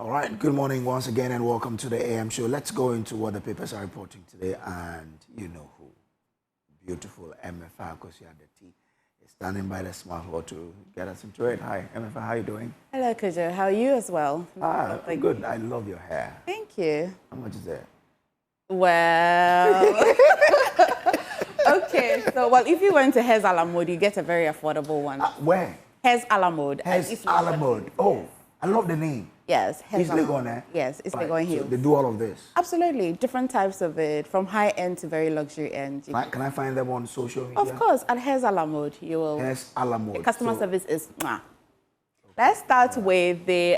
All right, good morning once again and welcome to the AM show. Let's go into what the papers are reporting today, and you know who. Beautiful MFA Kosiadeti is standing by the smart hall to get us into it. Hi, MFA, how are you doing? Hello, Kojo. How are you as well? Good. You. I love your hair. Thank you. How much is it? Well, okay. So, if you went to Hez Alamode, you get a very affordable one. Where? Hez Alamode. Hez Alamode. Oh, I love the name. Yes, Hez Alamode. Yes, it's Legon Hill. So they do all of this? Absolutely. Different types of it, from high-end to very luxury end. Can I find them on social media? Of course, at Hez Alamode, you will. Hez Alamode. The customer service is mwah. Let's start with the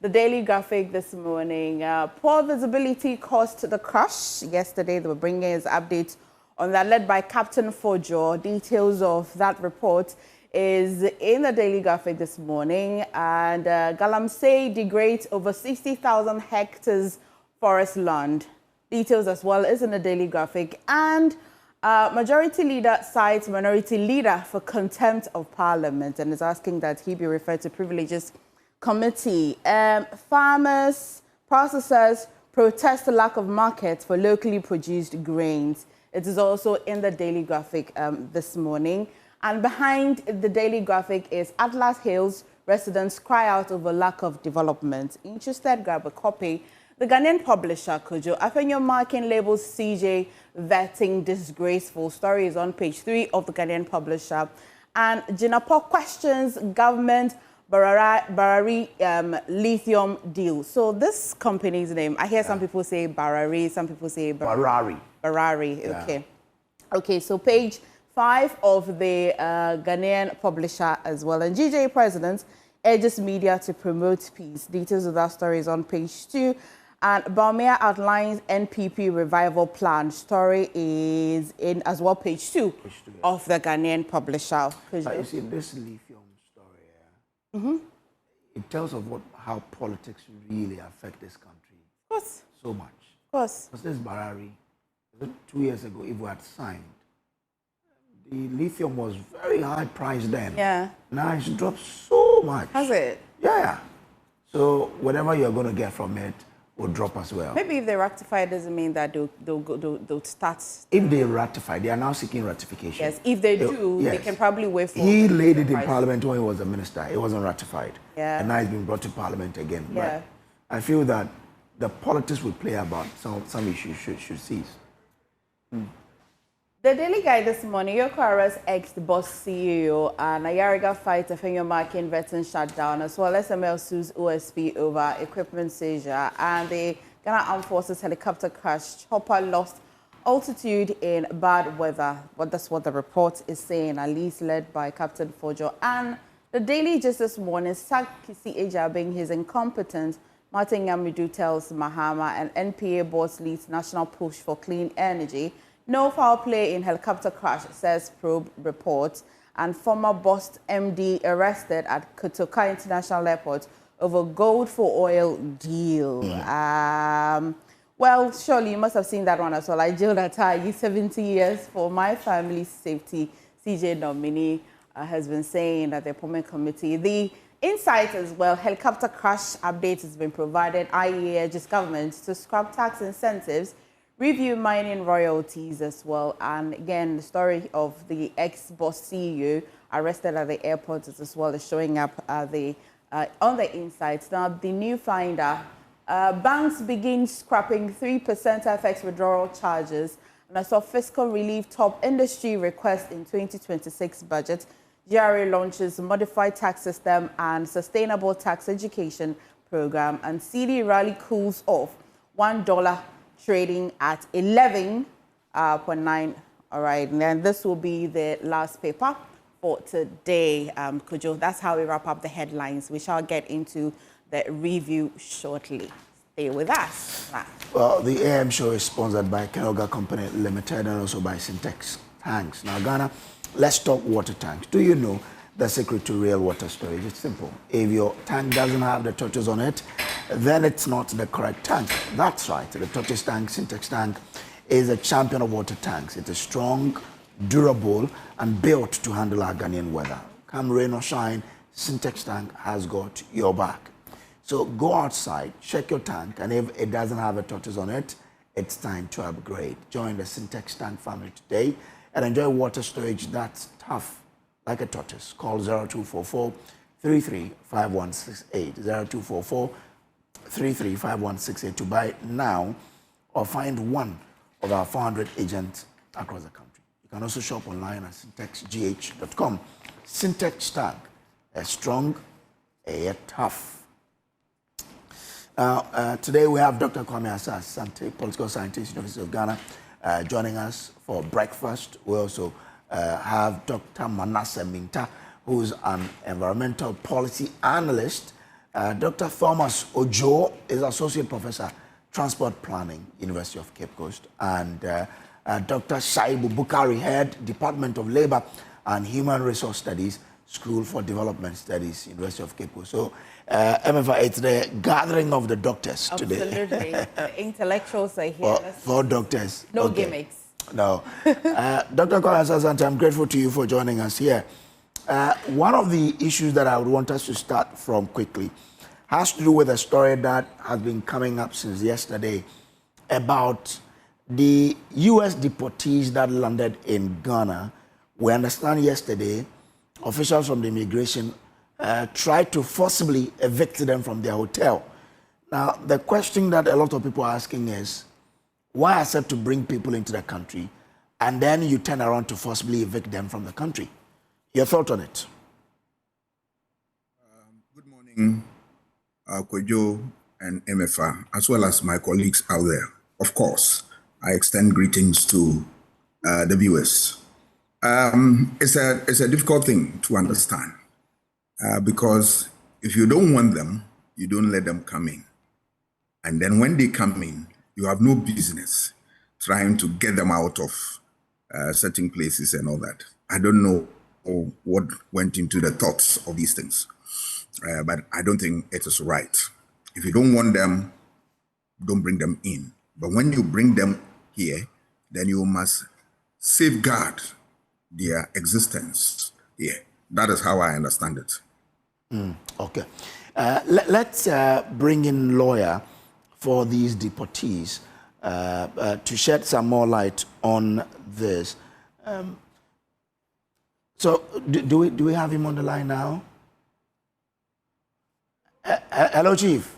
Daily Graphic this morning. Poor visibility caused the crash. Yesterday, they were bringing us updates on that, led by Captain Fojo. Details of that report is in the Daily Graphic this morning. And Galamsey degrades over 60,000 hectares forest land. Details as well is in the Daily Graphic. And Majority Leader cites Minority Leader for contempt of Parliament and is asking that he be referred to Privileges Committee. Farmers, processors protest the lack of markets for locally produced grains. It is also in the Daily Graphic this morning. And behind the Daily Graphic is Atlas Hills residents cry out over lack of development. Interested, grab a copy. The Ghanaian publisher, Kojo, Afenyo marking labels CJ vetting disgraceful. Story is on page 3 of the Ghanaian publisher. And Jinapo questions government Barari lithium deal. So this company's name, I hear some people say Barari, some people say Barari. Barari, yeah. Okay. Okay, so page 5 of the Ghanaian publisher as well. And GJ President urges media to promote peace. Details of that story is on page 2. And Baumia outlines NPP revival plan. Story is in as well, page 2 of the Ghanaian publisher. You see, this lithium story, it tells of how politics really affect this country. Of course. So much. Of course. Because this Barari, 2 years ago, if we had signed, the lithium was very high priced then. Yeah. Now it's dropped so much. Has it? Yeah. So whatever you're going to get from it will drop as well. Maybe if they ratify, it doesn't mean that they'll start. If they ratify, they are now seeking ratification. Yes, if they do, yes. they can probably wait for. He laid it in Parliament when he was a minister. It wasn't ratified. Yeah. And now it's been brought to Parliament again. Yeah. But I feel that the politics we play about some issues should cease. The Daily Guide this morning, Yokohara's ex-boss CEO and Ayariga fight Afenyo marking veteran shutdown, as well as SML sues OSP over equipment seizure, and the Ghana Armed Forces helicopter crash. Chopper lost altitude in bad weather. But that's what the report is saying, at least led by Captain Fojo. And the Daily just this morning, Kisi Eja being his incompetent. Martin Yamidu tells Mahama and NPA boss leads national push for clean energy. No foul play in helicopter crash, says probe report. And former boss MD arrested at Kotoka International Airport over gold for oil deal. Well, surely you must have seen that one as well. I jailed at 70 years for my family's safety. CJ nominee has been saying that the appointment committee. The insight as well, helicopter crash updates has been provided. IEA urges government to scrap tax incentives, review mining royalties as well. And again, the story of the ex-boss CEO arrested at the airport as well is showing up on the insights. Now, the new finder, banks begin scrapping 3% FX withdrawal charges. And I saw fiscal relief top industry request in 2026 budget. GRA launches modified tax system and sustainable tax education program. And CD rally cools off $1 trading at 11.9. All right, and then this will be the last paper for today, Kojo. That's how we wrap up the headlines. We shall get into the review shortly. Stay with us. Well, the AM show is sponsored by Kenoga Company Limited and also by Syntex Tanks. Now, Ghana, let's talk water tanks. Do you know the secret to real water storage? It's simple. If your tank doesn't have the torches on it, then it's not the correct tank. That's right. The tortoise tank, Syntex tank, is a champion of water tanks. It is strong, durable, and built to handle our Ghanaian weather. Come rain or shine, Syntex tank has got your back. So go outside, check your tank, and if it doesn't have a tortoise on it, it's time to upgrade. Join the Syntex tank family today and enjoy water storage that's tough like a tortoise. Call 0244 335168, 0244 335168 to buy now or find one of our 400 agents across the country. You can also shop online at syntexgh.com. Syntex tank, a strong, a tough. Now, today we have Dr. Kwame Asante, political scientist, University of Ghana, joining us for breakfast. We also have Dr. Manasseh Minta, who's an environmental policy analyst. Dr. Thomas Ojo is associate professor, transport planning, University of Cape Coast, and Dr. Shaibu Bukari, head Department of Labor and Human Resource Studies, School for Development Studies, University of Cape Coast. So, MFA, it's the gathering of the doctors today. Absolutely. The intellectuals are here. For doctors. No Okay. gimmicks. No. Dr. Kwame Asante, I'm grateful to you for joining us here. One of the issues that I would want us to start from quickly has to do with a story that has been coming up since yesterday about the U.S. deportees that landed in Ghana. We understand yesterday officials from the immigration tried to forcibly evict them from their hotel. Now, the question that a lot of people are asking is, why accept to bring people into the country and then you turn around to forcibly evict them from the country? Your thought on it? Good morning, Ogbojo and MFA, as well as my colleagues out there. Of course, I extend greetings to the viewers. It's a difficult thing to understand because if you don't want them, you don't let them come in. And then when they come in, you have no business trying to get them out of certain places and all that. I don't know what went into the thoughts of these things, but I don't think it is right. If you don't want them, don't bring them in. But when you bring them here, then you must safeguard their existence here. That is how I understand it. Okay. Let's bring in lawyer for these deportees to shed some more light on this. So do we have him on the line now? Hello, Chief.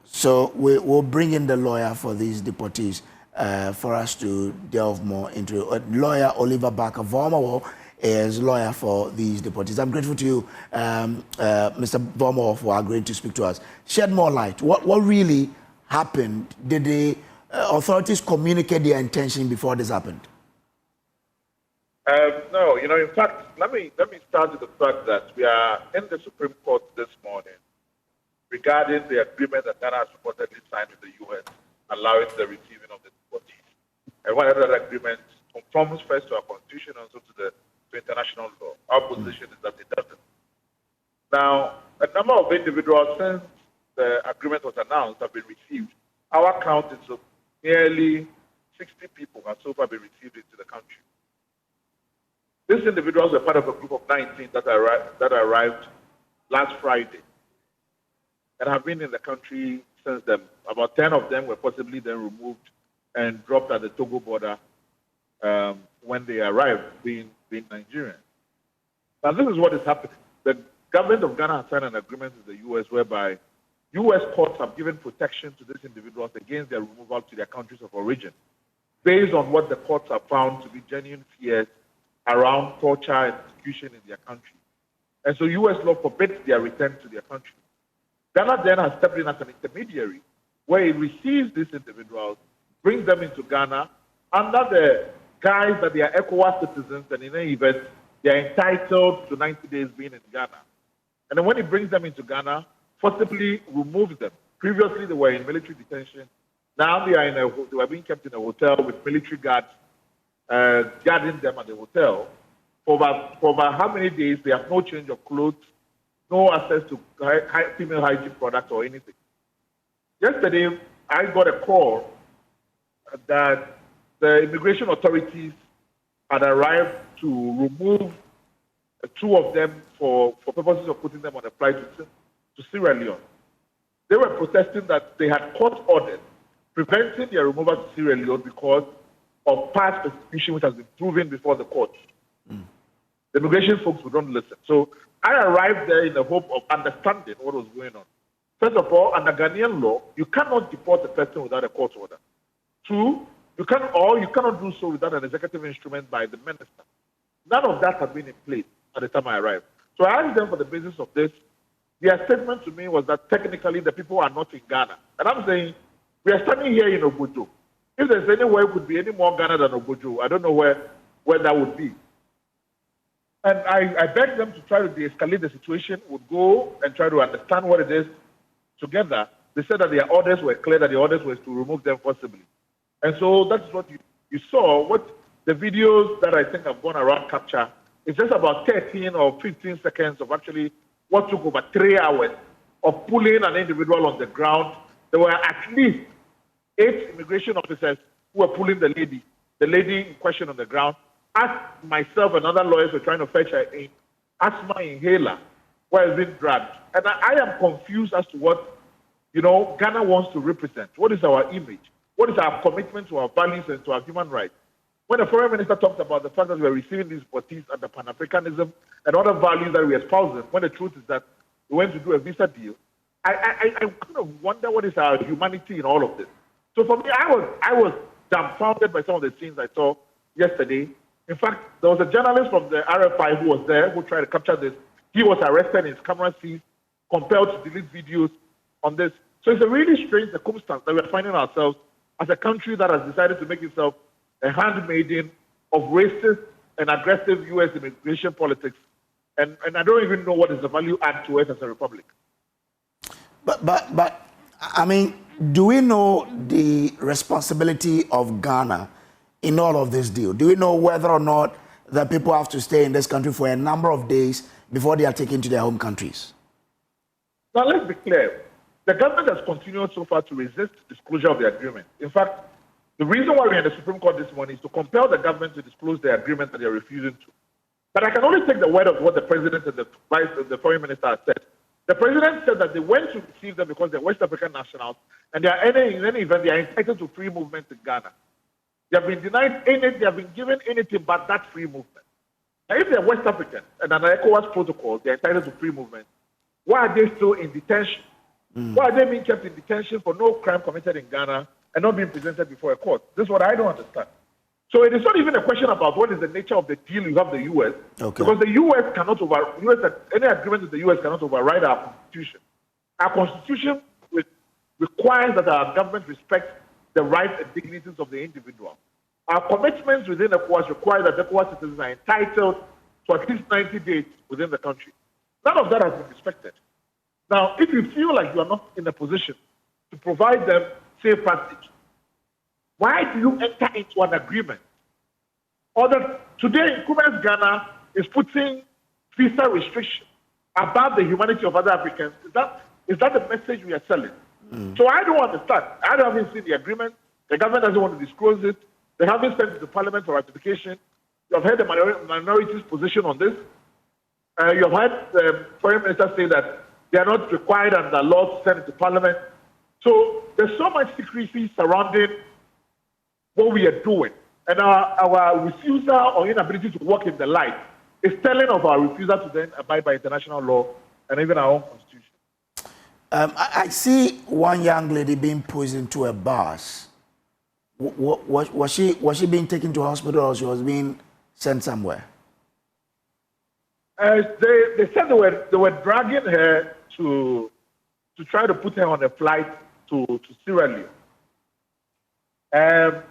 So we'll bring in the lawyer for these deportees for us to delve more into it. Lawyer Oliver Barker-Vormawor is lawyer for these deportees. I'm grateful to you, Mr. Vormawor, for agreeing to speak to us. Shed more light. What really happened? Did the authorities communicate their intention before this happened? No, in fact, let me start with the fact that we are in the Supreme Court this morning regarding the agreement that Ghana has reportedly signed with the U.S. allowing the receiving of the deportees. And one other agreement conforms first to our Constitution and also to international law. Our position is that it doesn't. Now, a number of individuals, since the agreement was announced, have been received. Our count is of nearly 60 people have so far been received into the country. These individuals were part of a group of 19 that arrived last Friday and have been in the country since then. About 10 of them were possibly then removed and dropped at the Togo border when they arrived, being Nigerian. Now, this is what is happening. The government of Ghana has signed an agreement with the U.S. whereby U.S. courts have given protection to these individuals against their removal to their countries of origin, based on what the courts have found to be genuine fears around torture and execution in their country. And so U.S. law forbids their return to their country. Ghana then has stepped in as an intermediary where it receives these individuals, brings them into Ghana under the guise that they are ECOWAS citizens, and in any event, they are entitled to 90 days being in Ghana. And then when it brings them into Ghana, forcibly removes them. Previously, they were in military detention. Now they are being kept in a hotel with military guards guarding them at the hotel. For about how many days, they have no change of clothes, no access to female hygiene products or anything. Yesterday, I got a call that the immigration authorities had arrived to remove two of them for purposes of putting them on a flight to Sierra Leone. They were protesting that they had court orders preventing their removal to Sierra Leone because of past persecution which has been proven before the court. The immigration folks would not listen. So I arrived there in the hope of understanding what was going on. First of all, under Ghanaian law, you cannot deport a person without a court order. Two, you cannot do so without an executive instrument by the minister. None of that had been in place at the time I arrived. So I asked them for the basis of this. Their statement to me was that technically the people are not in Ghana. And I'm saying, we are standing here in Ogbojo. If there's anywhere it could be any more Ghana than Ogbojo, I don't know where that would be. And I begged them to try to de-escalate the situation, would go and try to understand what it is together. They said that their orders were clear, that the orders were to remove them forcibly. And so that's what you saw. What the videos that I think have gone around capture is just about 13 or 15 seconds of actually what took over 3 hours of pulling an individual on the ground. There were at least 8 immigration officers who were pulling the lady in question on the ground. As myself and other lawyers were trying to fetch her in, asthma inhaler, where it's been dragged. And I am confused as to what, Ghana wants to represent. What is our image? What is our commitment to our values and to our human rights? When the foreign minister talked about the fact that we are receiving these deportees under Pan-Africanism and other values that we espouse, when the truth is that we went to do a visa deal, I kind of wonder what is our humanity in all of this. So for me, I was dumbfounded by some of the scenes I saw yesterday. In fact, there was a journalist from the RFI who was there who tried to capture this. He was arrested, his camera seized, compelled to delete videos on this. So it's a really strange circumstance that we're finding ourselves as a country that has decided to make itself a handmaiden of racist and aggressive U.S. immigration politics. And I don't even know what is the value add to us as a republic. But I mean, do we know the responsibility of Ghana in all of this deal? Do we know whether or not the people have to stay in this country for a number of days before they are taken to their home countries? Now, let's be clear. The government has continued so far to resist disclosure of the agreement. In fact, the reason why we're in the Supreme Court this morning is to compel the government to disclose the agreement that they're refusing to. But I can only take the word of what the president and the foreign minister have said. The president said that they went to receive them because they're West African nationals, and in any event, they are entitled to free movement in Ghana. They have been denied they have been given anything but that free movement. Now, if they're West African and under ECOWAS protocol, they're entitled to free movement, why are they still in detention? Why are they being kept in detention for no crime committed in Ghana and not being presented before a court? This is what I don't understand. So it is not even a question about what is the nature of the deal you have with the U.S. Okay. Because the U.S. cannot any agreement with the U.S. cannot override our Constitution. Our Constitution requires that our government respect the rights and dignities of the individual. Our commitments within ECOWAS require that ECOWAS citizens are entitled to at least 90 days within the country. None of that has been respected. Now, if you feel like you are not in a position to provide them safe passage, why do you enter into an agreement? Or that today, Incumbent Ghana is putting visa restriction above the humanity of other Africans. Is that the message we are selling? So I don't understand. I haven't seen the agreement. The government doesn't want to disclose it. They haven't sent it to Parliament for ratification. You have heard the minorities' position on this. You have heard the Foreign Minister say that they are not required under law to send it to Parliament. So there's so much secrecy surrounding what we are doing. And our refusal or inability to work in the light is telling of our refusal to then abide by international law and even our own constitution. I see one young lady being pushed into a bus. Was she being taken to hospital or she was being sent somewhere? They said they were dragging her to try to put her on a flight to Sierra Leone.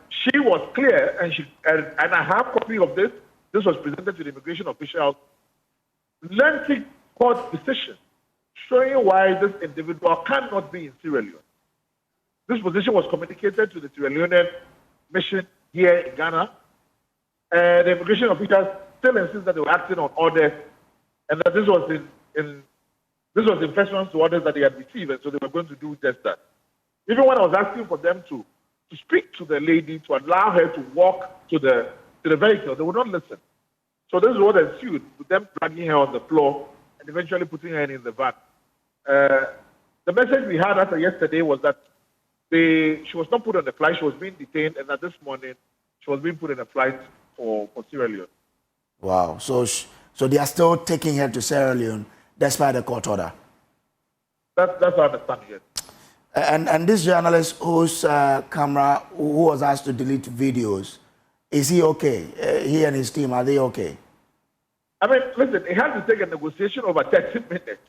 She was clear, and I have a copy of this. This was presented to the immigration officials. Lengthy court decision showing why this individual cannot be in Sierra Leone. This position was communicated to the Sierra Leonean mission here in Ghana. The immigration officials still insist that they were acting on orders, and that this was in pursuance to orders that they had received, and so they were going to do just that. Even when I was asking for them to speak to the lady, to allow her to walk to the vehicle, they would not listen. So this is what ensued, with them dragging her on the floor and eventually putting her in the van. The message we had after yesterday was that she was not put on the flight, she was being detained, and that this morning she was being put in a flight for Sierra Leone. Wow. So they are still taking her to Sierra Leone despite the court order? That's our understanding, yes. And this journalist whose camera, who was asked to delete videos, is he okay? He and his team, are they okay? I mean, listen, it had to take a negotiation over 30 minutes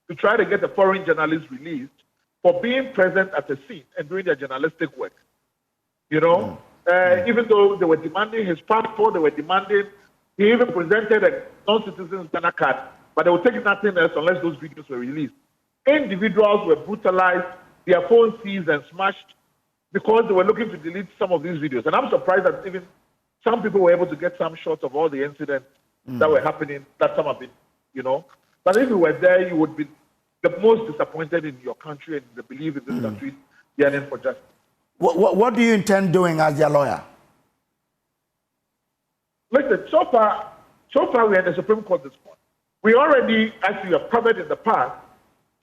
to try to get the foreign journalist released for being present at the scene and doing their journalistic work. You know, even though they were demanding his passport, they were demanding, he even presented a non-citizen's Ghana card, but they would take nothing else unless those videos were released. Individuals were brutalized, their phones seized and smashed because they were looking to delete some of these videos. And I'm surprised that even some people were able to get some shots of all the incidents that were happening, that some have been, you know. But if you were there, you would be the most disappointed in your country and the belief in this country yearning for justice. What do you intend doing as their lawyer? Listen, so far we're in the Supreme Court this morning. We already, as we have covered in the past,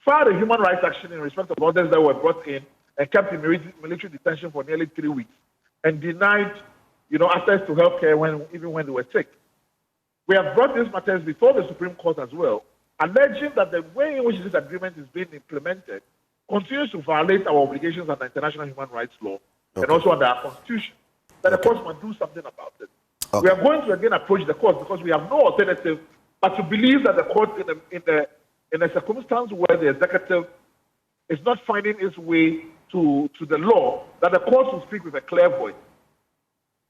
filed a human rights action in respect of others that were brought in and kept in military detention for nearly 3 weeks and denied, access to health care even when they were sick. We have brought these matters before the Supreme Court as well, alleging that the way in which this agreement is being implemented continues to violate our obligations under international human rights law and also under our constitution, that the courts must do something about it. Okay. We are going to again approach the court because we have no alternative but to believe that the court in a circumstance where the executive is not finding its way to the law, that the court will speak with a clear voice.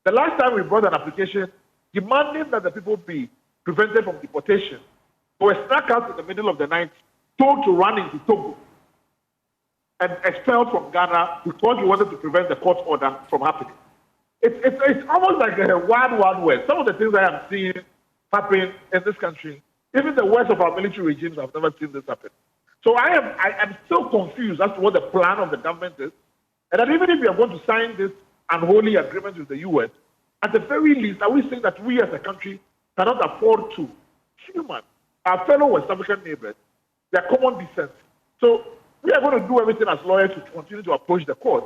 The last time we brought an application demanding that the people be prevented from deportation, they were snuck out in the middle of the night, told to run into Togo, and expelled from Ghana because we wanted to prevent the court order from happening. It's almost like a wild west. Some of the things I am seeing happen in this country, even the worst of our military regimes, I've never seen this happen. So I am still confused as to what the plan of the government is, and that even if we are going to sign this unholy agreement with the U.S., at the very least, are we saying that we as a country cannot afford to human our fellow West African neighbors their common decency? So we are going to do everything as lawyers to continue to approach the court,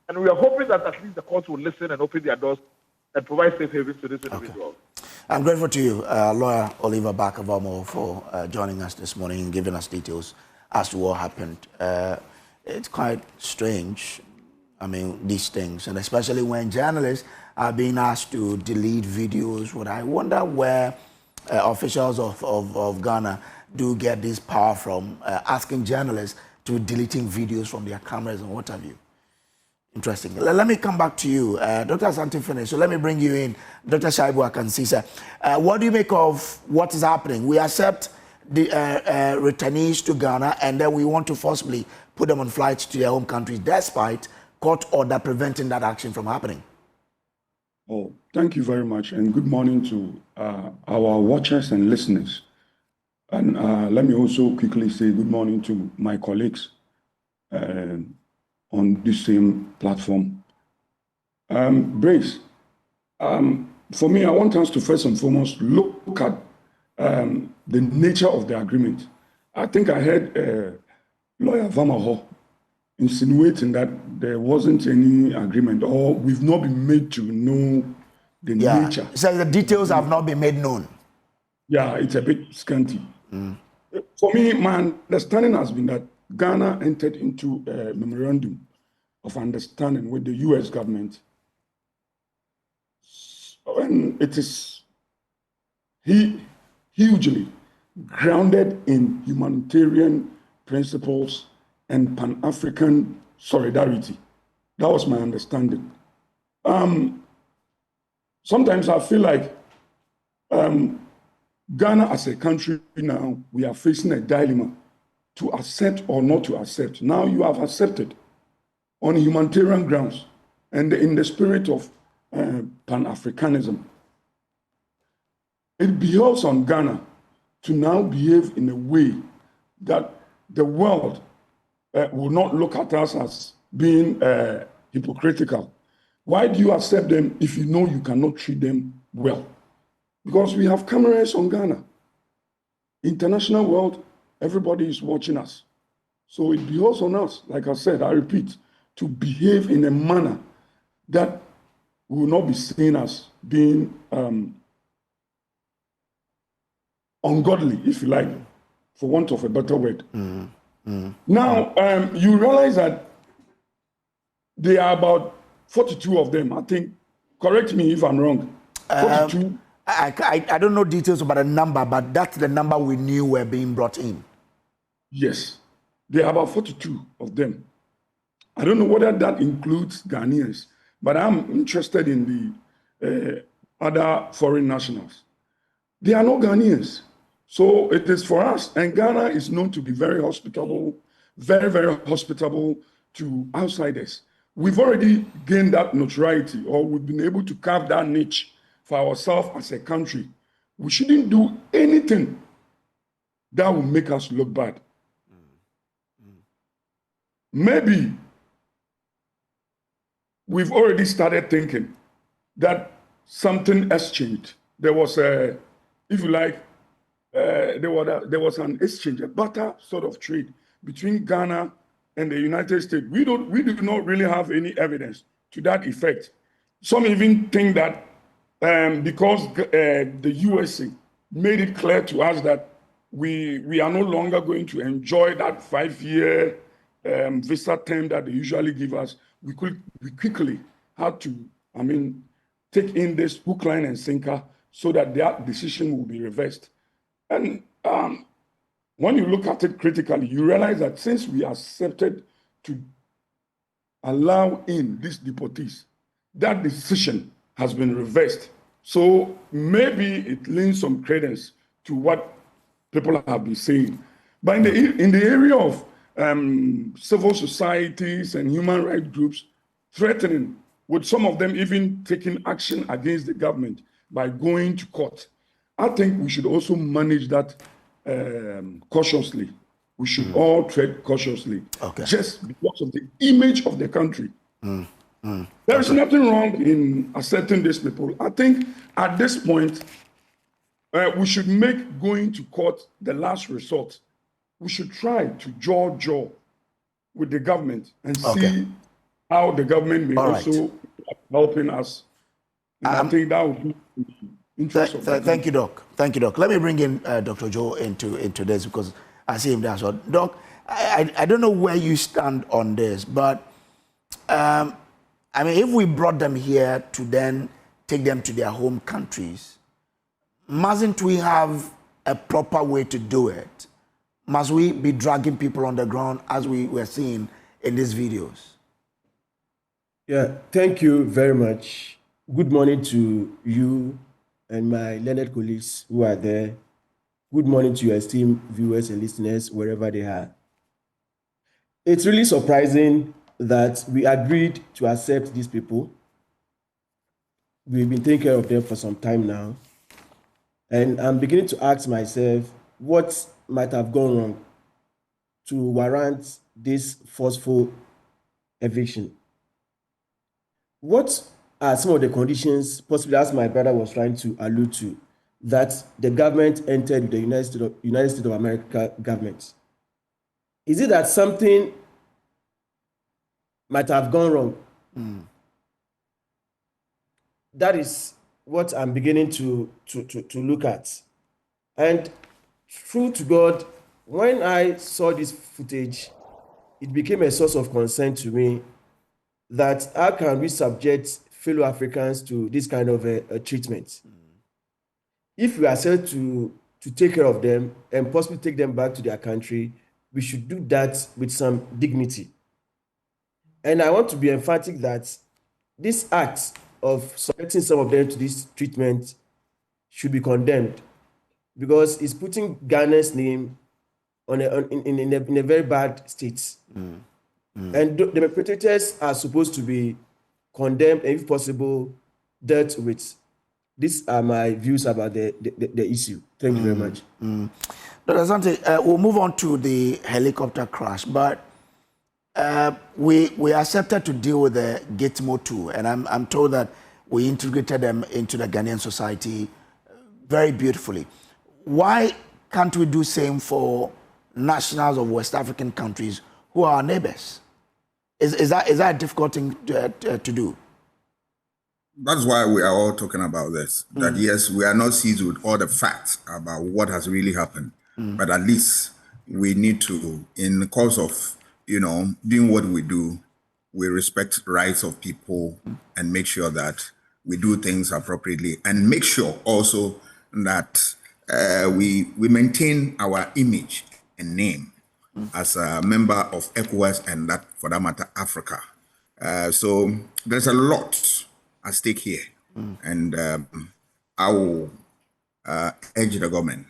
and we are hoping that at least the courts will listen and open their doors and provide safe havens to this individual. Okay. I'm grateful to you, lawyer Oliver Barker-Vormawor, for joining us this morning and giving us details as to what happened. It's quite strange, I mean, these things, and especially when journalists are being asked to delete videos. I wonder where officials of Ghana do get this power from, asking journalists to deleting videos from their cameras and what have you. Interesting. Let me come back to you, Dr. Asante finished. So let me bring you in, Dr. Shaibu Akansisa. What do you make of what is happening? We accept the returnees to Ghana, and then we want to forcibly put them on flights to their home countries, despite court order preventing that action from happening. Oh, thank you very much, and good morning to our watchers and listeners. And let me also quickly say good morning to my colleagues on this same platform. Brace, for me, I want us to first and foremost look at the nature of the agreement. I think I heard Lawyer Vormawor insinuating that there wasn't any agreement, or we've not been made to know the nature. So the details have not been made known. Yeah, it's a bit scanty. For me, my understanding has been that Ghana entered into a memorandum of understanding with the U.S. government, and it is hugely grounded in humanitarian principles and Pan-African solidarity. That was my understanding. Sometimes I feel like Ghana as a country now, we are facing a dilemma to accept or not to accept. Now you have accepted on humanitarian grounds and in the spirit of Pan-Africanism. It behoves on Ghana to now behave in a way that the world will not look at us as being hypocritical. Why do you accept them if you know you cannot treat them well? because we have cameras on Ghana. International world, everybody is watching us. So it behoves on us, like I said, I repeat, to behave in a manner that will not be seen as being ungodly, if you like, for want of a better word. Now, you realize that there are about 42 of them, I think. Correct me if I'm wrong. 42. I don't know details about the number, but that's the number we knew were being brought in. Yes, there are about 42 of them. I don't know whether that includes Ghanaians, but I'm interested in the other foreign nationals. They are not Ghanaians. So it is for us, and Ghana is known to be very hospitable, very, very hospitable to outsiders. We've already gained that notoriety, or we've been able to carve that niche for ourselves as a country. We shouldn't do anything that will make us look bad. Maybe we've already started thinking that something has changed. There was a, if you like, there was an exchange, a barter sort of trade between Ghana and the United States. We do not really have any evidence to that effect. Some even think that because the USA made it clear to us that we are no longer going to enjoy that 5-year visa term that they usually give us, we quickly had to, take in this hook, line, and sinker so that that decision will be reversed. And when you look at it critically, you realize that since we accepted to allow in these deportees, that decision has been reversed. So maybe it lends some credence to what people have been saying. But in the area of civil societies and human rights groups threatening, with some of them even taking action against the government by going to court, I think we should also manage that cautiously. We should all tread cautiously, just because of the image of the country. There is nothing wrong in accepting these people. I think at this point, we should make going to court the last resort. We should try to jaw with the government and see how the government may also helping us. I think that would be interest of thank you, Doc. Thank you, Doc. Let me bring in Dr. Joe into this because I see him there. So, Doc, I don't know where you stand on this, but if we brought them here to then take them to their home countries, mustn't we have a proper way to do it? Must we be dragging people on the ground as we were seeing in these videos? Yeah, thank you very much. Good morning to you and my learned colleagues who are there. Good morning to your esteemed viewers and listeners, wherever they are. It's really surprising that we agreed to accept these people. We've been taking care of them for some time now. And I'm beginning to ask myself what might have gone wrong to warrant this forceful eviction. What are some of the conditions, possibly as my brother was trying to allude to, that the government entered the United States of America government? Is it that something might have gone wrong? That is what I'm beginning to look at. And true to God, when I saw this footage, it became a source of concern to me that how can we subject fellow Africans to this kind of a treatment? If we are said to take care of them and possibly take them back to their country, we should do that with some dignity. And I want to be emphatic that this act of subjecting some of them to this treatment should be condemned, because it's putting Ghana's name in a very bad state. And the perpetrators are supposed to be condemned and, if possible, dealt with. These are my views about the issue. Thank you very much. Dr. Asante, we'll move on to the helicopter crash, but we accepted to deal with the Gitmo too, and I'm told that we integrated them into the Ghanaian society very beautifully. Why can't we do same for nationals of West African countries who are our neighbors? Is that a difficult thing to do? That's why we are all talking about this. That yes, we are not seized with all the facts about what has really happened, but at least we need to, in the course of doing what we do, we respect rights of people and make sure that we do things appropriately, and make sure also that we maintain our image and name as a member of ECOWAS and that, for that matter, Africa. So there's a lot at stake here. And I will urge the government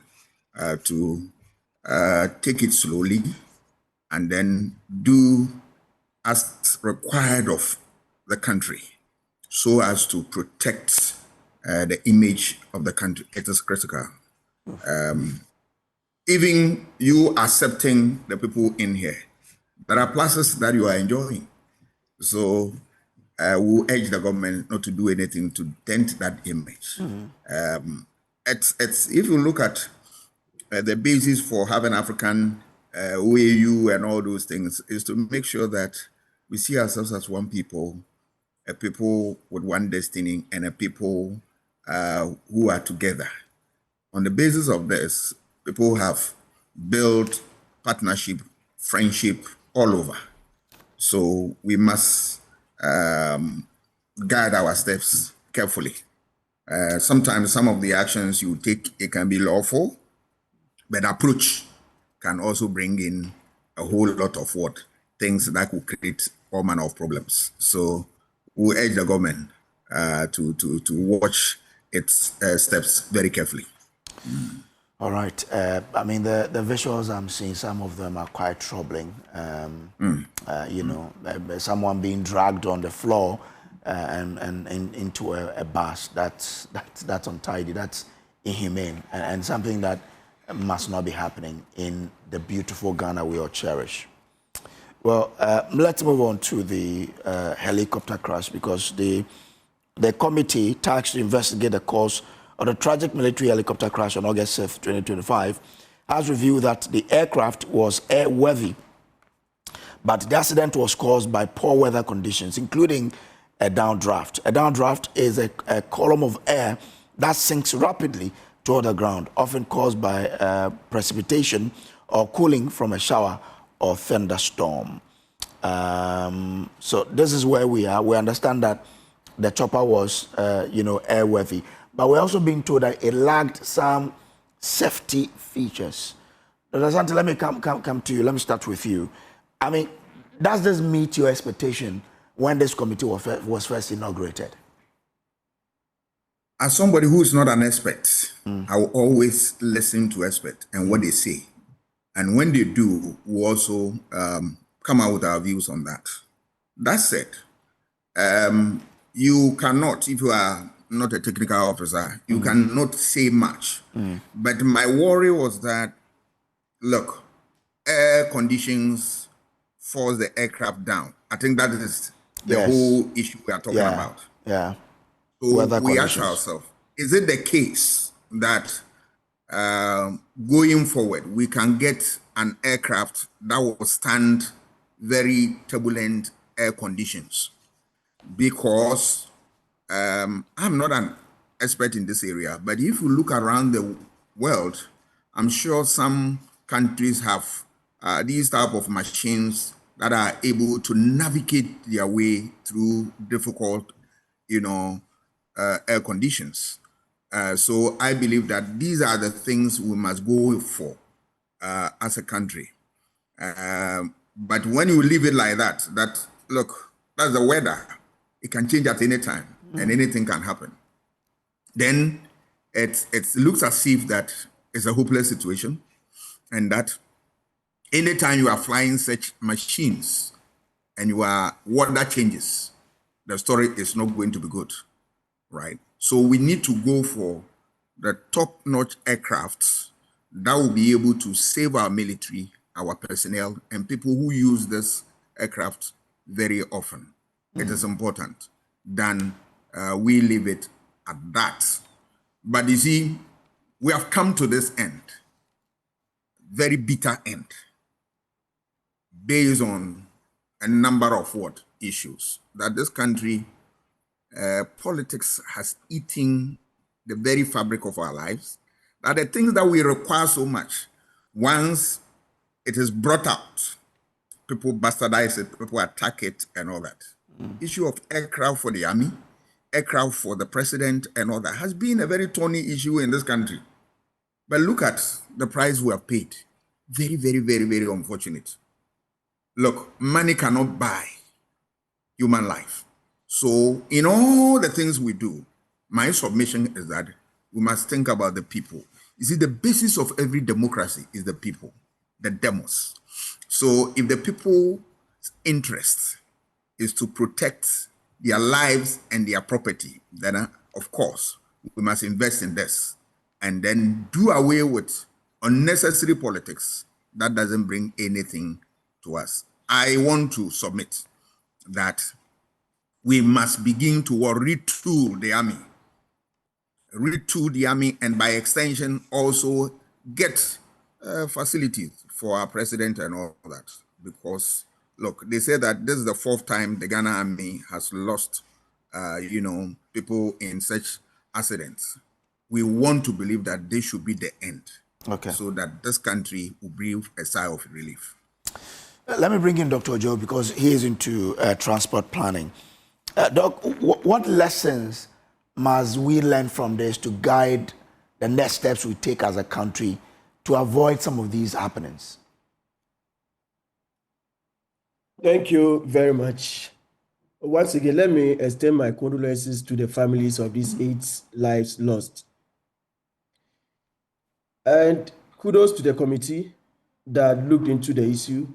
to take it slowly and then do as required of the country so as to protect the image of the country. It is critical. Even you accepting the people in here, there are pluses that you are enjoying. So we'll urge the government not to do anything to dent that image. It's if you look at the basis for having African OAU and all those things, is to make sure that we see ourselves as one people, a people with one destiny, and a people who are together. On the basis of this, people have built partnership, friendship all over. So we must guide our steps carefully. Sometimes some of the actions you take, it can be lawful, but approach can also bring in a whole lot of things that could create all manner of problems. So we urge the government to watch its steps very carefully. All right. I mean, the visuals I'm seeing, some of them are quite troubling. Someone being dragged on the floor and into a bus. That's untidy. That's inhumane, and something that must not be happening in the beautiful Ghana we all cherish. Well, let's move on to the helicopter crash, because the committee tasked to investigate the cause of the tragic military helicopter crash on August 5th, 2025, has revealed that the aircraft was airworthy, but the accident was caused by poor weather conditions, including a downdraft. A downdraft is a column of air that sinks rapidly toward the ground, often caused by precipitation or cooling from a shower or thunderstorm. So this is where we are. We understand that the chopper was, airworthy, but we're also being told that it lacked some safety features. Dr. Asante, let me come to you. Let me start with you. I mean, does this meet your expectation when this committee was first inaugurated? As somebody who is not an expert, I will always listen to experts and what they say. And when they do, we also come out with our views on that. That said, you cannot, if you are not a technical officer, you cannot say much. But my worry was that, look, air conditions force the aircraft down. I think that is the whole issue we are talking about. Yeah. So we ask ourselves, is it the case that going forward, we can get an aircraft that will stand very turbulent air conditions? Because I'm not an expert in this area, but if you look around the world, I'm sure some countries have these type of machines that are able to navigate their way through difficult, air conditions. So I believe that these are the things we must go for as a country. But when you leave it like that, look, that's the weather. It can change at any time and anything can happen. Then it looks as if that it's a hopeless situation, and that anytime you are flying such machines and weather changes, the story is not going to be good, right? So we need to go for the top-notch aircrafts that will be able to save our military, our personnel, and people who use this aircraft very often. It is important than we leave it at that. But you see, we have come to this end, very bitter end, based on a number of what issues that this country, politics has eaten the very fabric of our lives, that the things that we require so much, once it is brought out, people bastardize it, people attack it and all that. Issue of aircraft for the army, aircraft for the president and all that has been a very thorny issue in this country. But look at the price we have paid. Very, very, very, very unfortunate. Look, money cannot buy human life. So in all the things we do, my submission is that we must think about the people. You see, the basis of every democracy is the people, the demos. So if the people's interest is to protect their lives and their property, then of course, we must invest in this and then do away with unnecessary politics that doesn't bring anything to us. I want to submit that we must begin to retool the army. Retool the army, and by extension also get facilities for our president and all that. Because look, they say that this is the 4th time the Ghana army has lost, people in such accidents. We want to believe that this should be the end, so that this country will breathe a sigh of relief. Let me bring in Dr. Ogbojo because he is into transport planning. Doc, what lessons must we learn from this to guide the next steps we take as a country to avoid some of these happenings? Thank you very much. Once again, let me extend my condolences to the families of these 8 lives lost. And kudos to the committee that looked into the issue,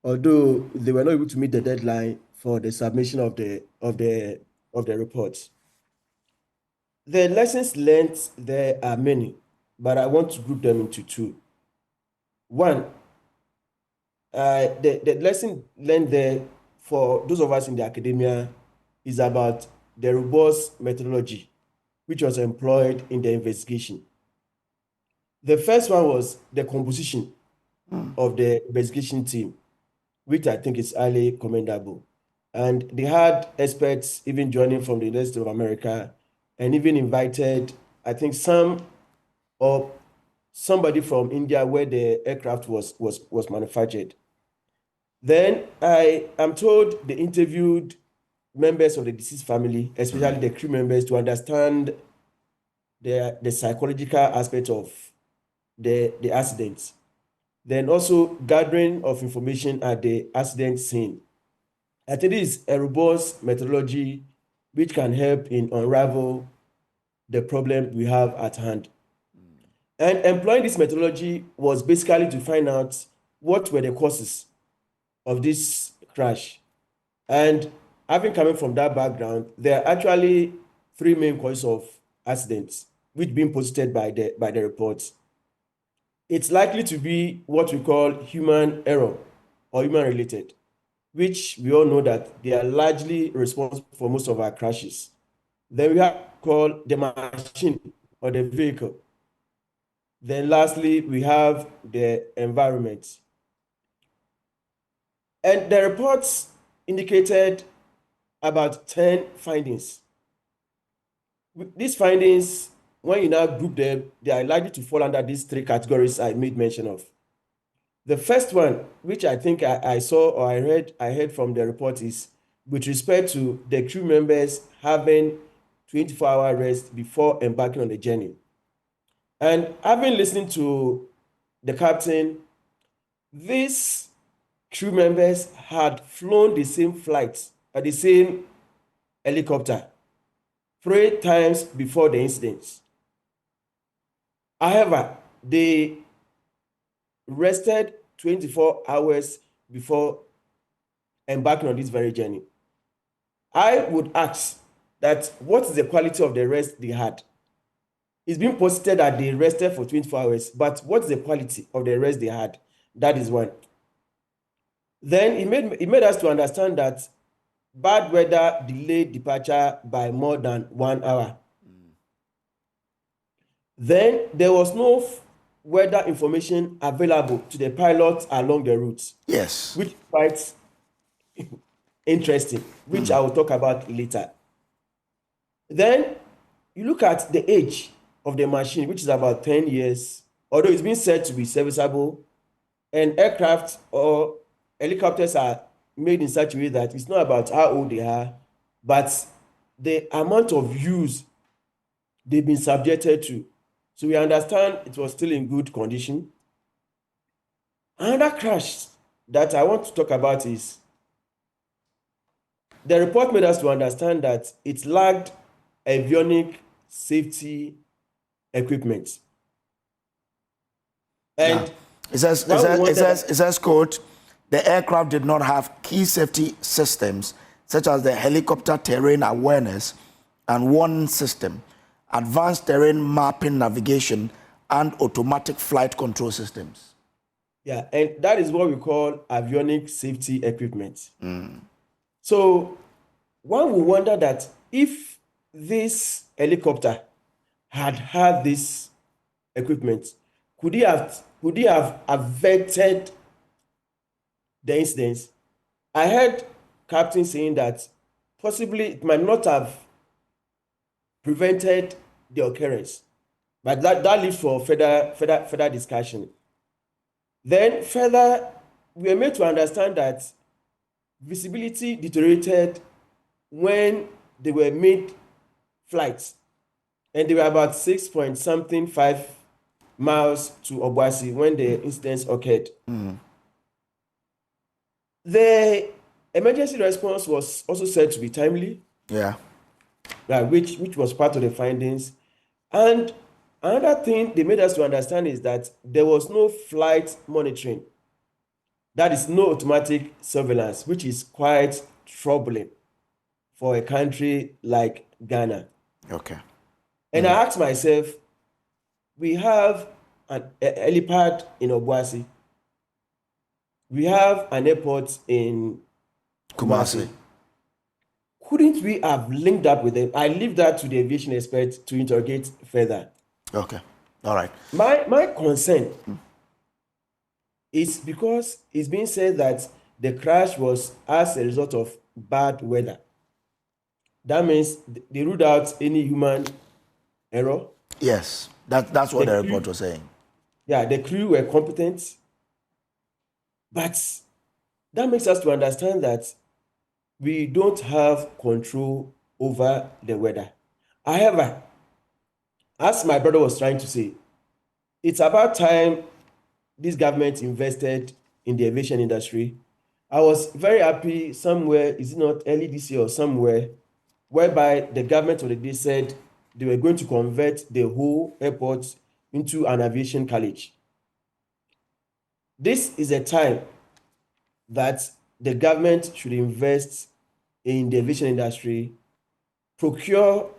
although they were not able to meet the deadline for the submission of the report. The lessons learned there are many, but I want to group them into 2. One, the lesson learned there for those of us in the academia is about the robust methodology which was employed in the investigation. The first one was the composition of the investigation team, which I think is highly commendable. And they had experts even joining from the University of America, and even invited, I think, somebody from India where the aircraft was manufactured. Then I am told they interviewed members of the deceased family, especially the crew members, to understand the psychological aspect of the accident. Then also gathering of information at the accident scene. I think this is a robust methodology which can help in unravel the problem we have at hand. And employing this methodology was basically to find out what were the causes of this crash. And having coming from that background, there are actually 3 main causes of accidents, which being posited by the reports. It's likely to be what we call human error or human related, which we all know that they are largely responsible for most of our crashes. Then we have called the machine or the vehicle. Then lastly, we have the environment. And the reports indicated about 10 findings. These findings, when you now group them, they are likely to fall under these 3 categories I made mention of. The first one, which I think I saw or I heard from the report, is with respect to the crew members having 24-hour rest before embarking on the journey. And having listened to the captain, these crew members had flown the same flight at the same helicopter 3 times before the incident. However, they rested 24 hours before embarking on this very journey. I would ask that what is the quality of the rest they had? It's been posted that they rested for 24 hours, but what's the quality of the rest they had? That is one. Then it made us to understand that bad weather delayed departure by more than 1 hour. Then there was no weather information available to the pilots along the route. Yes. Which is quite interesting, which I will talk about later. Then you look at the age of the machine, which is about 10 years, although it's been said to be serviceable, and aircraft or helicopters are made in such a way that it's not about how old they are, but the amount of use they've been subjected to. So we understand it was still in good condition. Another crash that I want to talk about is the report made us to understand that it lacked avionic safety equipment. And it says, quote, the aircraft did not have key safety systems such as the helicopter terrain awareness and warning system, advanced terrain mapping navigation, and automatic flight control systems. Yeah, and that is what we call avionic safety equipment. So one will wonder that if this helicopter had this equipment, could he have averted the incidents? I heard captain saying that possibly it might not have prevented the occurrence, but that leaves for further discussion. Then further, we are made to understand that visibility deteriorated when they were mid-flight, and they were about 6.5 miles to Obuasi when the incidents occurred. The emergency response was also said to be timely. Yeah. Which was part of the findings. And another thing they made us to understand is that there was no flight monitoring. That is no automatic surveillance, which is quite troubling for a country like Ghana. Okay. And I asked myself, we have a helipad in Obuasi. We have an airport in Kumasi. Couldn't we have linked up with them? I leave that to the aviation expert to interrogate further. Okay. All right. My concern is because it's being said that the crash was as a result of bad weather. That means they ruled out any human error. Yes, that's what the report was saying. Yeah, the crew were competent. But that makes us to understand that we don't have control over the weather. However, as my brother was trying to say, it's about time this government invested in the aviation industry. I was very happy somewhere, is it not early this year or somewhere, whereby the government of the day said they were going to convert the whole airport into an aviation college. This is a time that the government should invest in the aviation industry, procure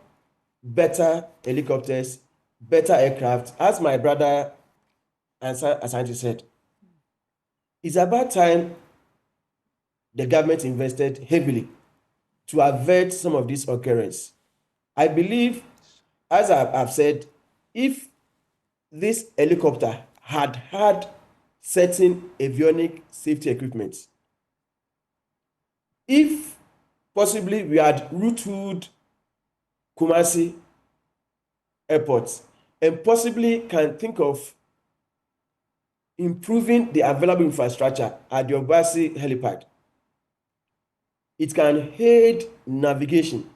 better helicopters, better aircraft. As my brother Asante said, it's about time the government invested heavily to avert some of this occurrence. I believe, as I've said, if this helicopter had certain avionic safety equipment, if possibly we had routed Kumasi airport and possibly can think of improving the available infrastructure at the Obuasi helipad, it can aid navigation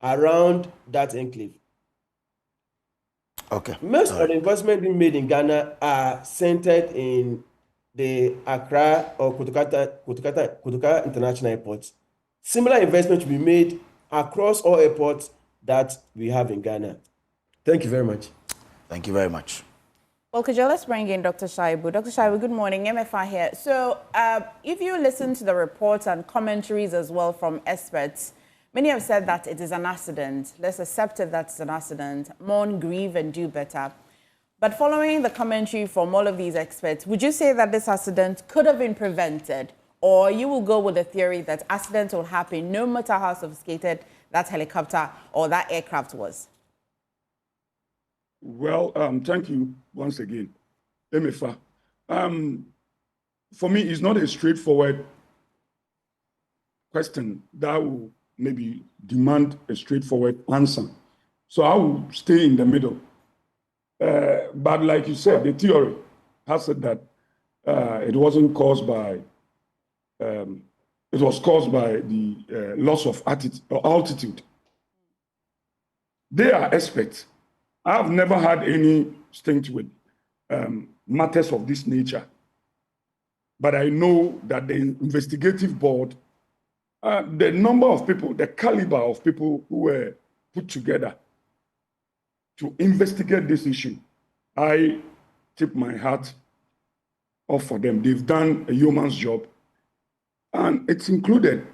around that enclave. Okay. Most of the investment being made in Ghana are centered in the Accra or Kotoka International Airport. Similar investment will be made across all airports that we have in Ghana. Thank you very much. Thank you very much. Well, Kojo, let's bring in Dr. Shaibu. Dr. Shaibu, good morning. MFI here. So if you listen to the reports and commentaries as well from experts, many have said that it is an accident. Let's accept it that it's an accident. Mourn, grieve, and do better. But following the commentary from all of these experts, would you say that this accident could have been prevented? Or you will go with the theory that accidents will happen no matter how sophisticated that helicopter or that aircraft was? Well, thank you once again, Emefa. For me, it's not a straightforward question that will maybe demand a straightforward answer. So I will stay in the middle. But like you said, the theory has said that it wasn't caused by, it was caused by the loss of altitude. They are experts. I've never had any stint with matters of this nature. But I know that the investigative board, the number of people, the caliber of people who were put together to investigate this issue, I tip my hat off for them. They've done a yeoman's job. And it's included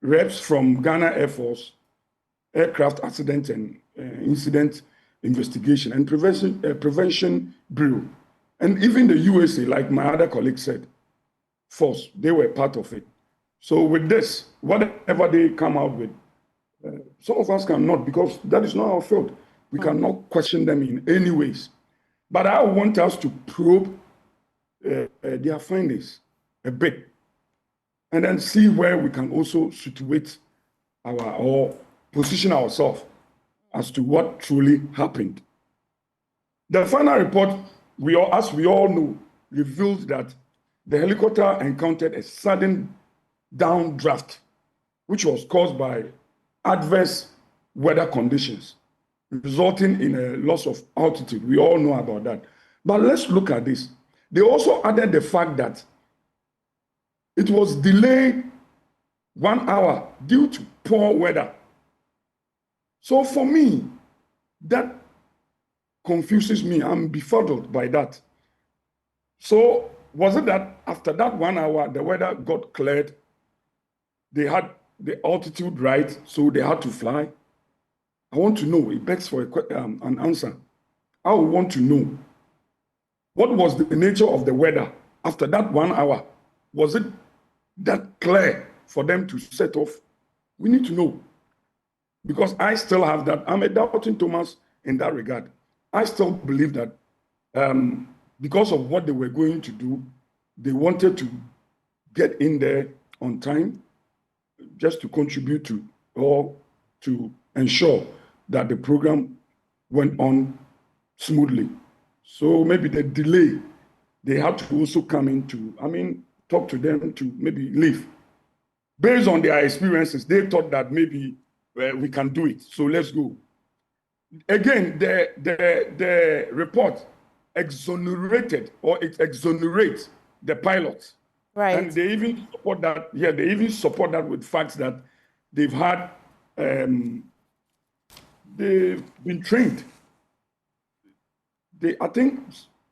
reps from Ghana Air Force, Aircraft Accident and Incident Investigation and Prevention Bureau. And even the USA, like my other colleague said, Force, they were part of it. So with this, whatever they come out with, some of us cannot, because that is not our field. We cannot question them in any ways. But I want us to probe their findings a bit, and then see where we can also situate or position ourselves as to what truly happened. The final report, as we all know, revealed that the helicopter encountered a sudden downdraft, which was caused by adverse weather conditions, resulting in a loss of altitude. We all know about that. But let's look at this. They also added the fact that it was delayed 1 hour due to poor weather. So for me, that confuses me. I'm befuddled by that. So was it that after that 1 hour, the weather got cleared, they had the altitude right, so they had to fly? I want to know. It begs for an answer. I want to know, what was the nature of the weather after that 1 hour? Was it that clear for them to set off? We need to know. Because I still have that. I'm a doubting Thomas in that regard. I still believe that because of what they were going to do, they wanted to get in there on time just to contribute to, or to ensure that the program went on smoothly. So maybe the delay, they had to also come in to, talk to them to maybe leave. Based on their experiences, they thought that maybe we can do it, so let's go. Again, the report exonerated, or it exonerates the pilots. Right. And they even support that, they even support that with facts that they've had, they've been trained. I think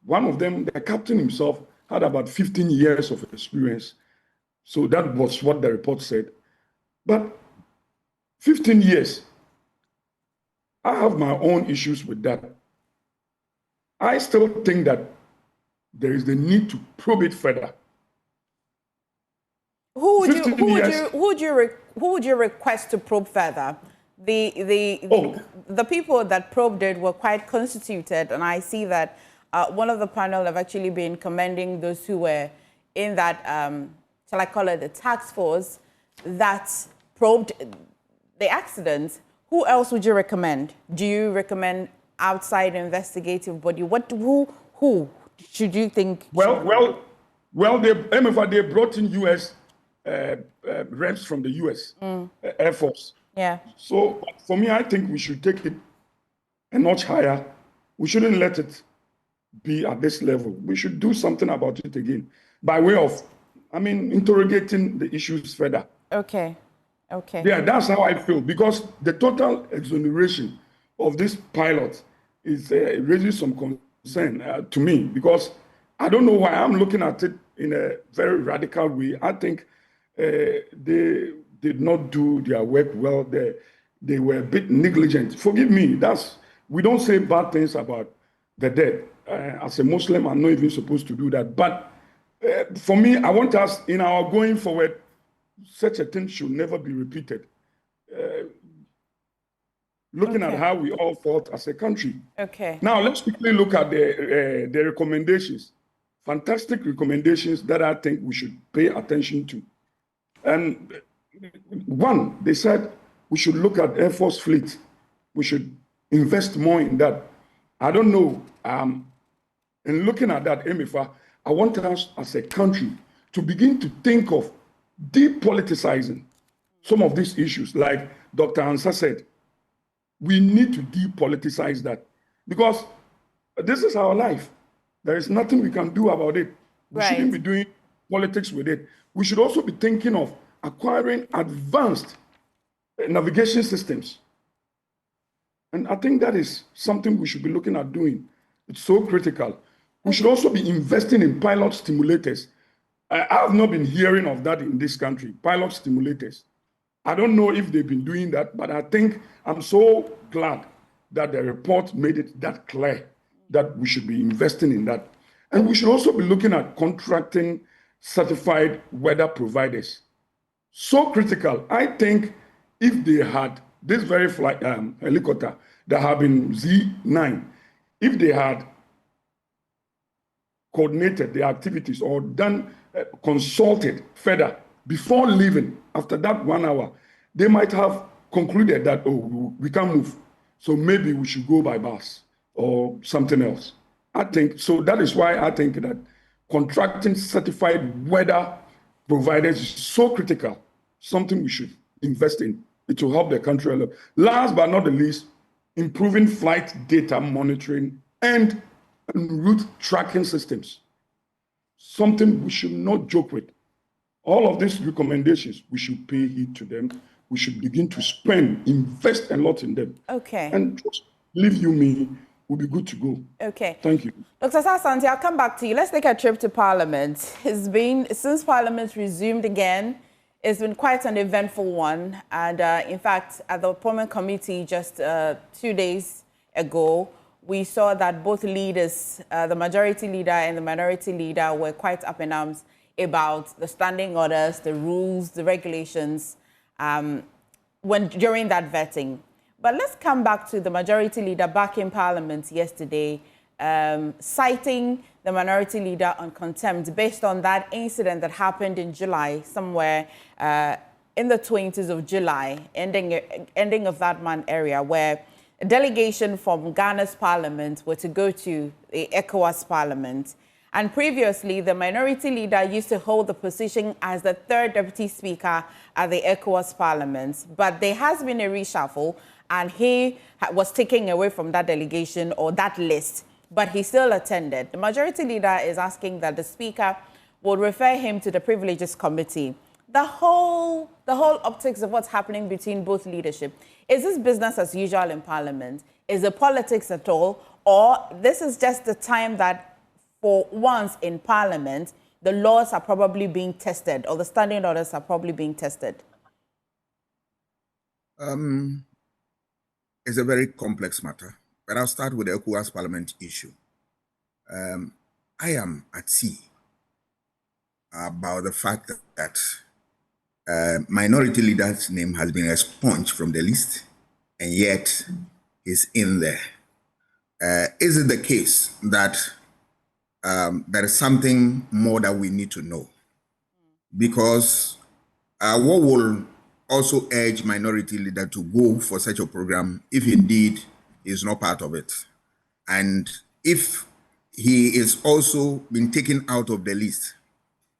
one of them, the captain himself, had about 15 years of experience. So that was what the report said. But 15 years, I have my own issues with that. I still think that there is the need to probe it further. Who would you request to probe further? The people that probed it were quite constituted, and I see that one of the panel have actually been commending those who were in that, shall I call it the task force, that probed the accident. Who else would you recommend? Do you recommend outside investigative body? Who should you think? Well, they brought in U.S. reps from the U.S. Air Force. Yeah. So for me, I think we should take it a notch higher. We shouldn't let it be at this level. We should do something about it again by way of, interrogating the issues further. Okay. Yeah, that's how I feel, because the total exoneration of this pilot is raising some concern to me, because I don't know why I'm looking at it in a very radical way. I think they did not do their work well. They were a bit negligent. Forgive me, we don't say bad things about the dead. As a Muslim, I'm not even supposed to do that. But for me, I want us, in our going forward, such a thing should never be repeated. looking at how we all fought as a country. Okay. Now, let's quickly look at the recommendations. Fantastic recommendations that I think we should pay attention to. And one, they said we should look at Air Force fleet. We should invest more in that. I don't know. In looking at that, MFA, I want us as a country to begin to think of depoliticizing some of these issues. Like Dr. Ansa said, we need to depoliticize that because this is our life. There is nothing we can do about it. We shouldn't be doing politics with it. We should also be thinking of acquiring advanced navigation systems. And I think that is something we should be looking at doing. It's so critical. We should also be investing in pilot stimulators. I have not been hearing of that in this country, pilot stimulators. I don't know if they've been doing that, but I think I'm so glad that the report made it that clear that we should be investing in that. And we should also be looking at contracting certified weather providers. So critical. I think if they had this very flight helicopter that have been Z9, if they had coordinated the activities or done consulted further before leaving, after that 1 hour, they might have concluded that, oh, we can't move. So maybe we should go by bus or something else. I think, so that is why I think that contracting certified weather providers is so critical, something we should invest in. It will help the country a lot. Last but not the least, improving flight data monitoring and route tracking systems. Something we should not joke with. All of these recommendations, we should pay heed to them. We should begin to invest a lot in them. Okay. And just leave me, we'll be good to go. Okay. Thank you. Dr. Sasanti, I'll come back to you. Let's take a trip to Parliament. It's been, since Parliament resumed again, it's been quite an eventful one. And in fact, at the Appointment Committee just 2 days ago, we saw that both leaders, the majority leader and the minority leader, were quite up in arms about the standing orders, the rules, the regulations during that vetting. But let's come back to the majority leader back in Parliament yesterday, citing the minority leader on contempt based on that incident that happened in July, somewhere in the 20s of July, ending of that month area, where a delegation from Ghana's parliament were to go to the ECOWAS parliament. And previously, the minority leader used to hold the position as the third deputy speaker at the ECOWAS parliament. But there has been a reshuffle, and he was taken away from that delegation or that list, but he still attended. The majority leader is asking that the speaker would refer him to the privileges committee. The whole optics of what's happening between both leadership, is this business as usual in Parliament? Is it politics at all? Or this is just the time that for once in Parliament, the laws are probably being tested, or the standing orders are probably being tested? It's a very complex matter, but I'll start with the ECOWAS Parliament issue. I am at sea about the fact that minority leader's name has been expunged from the list, and yet he's in there. Is it the case that there is something more that we need to know? Because what will also urge minority leader to go for such a program if indeed he is not part of it? And if he is also been taken out of the list,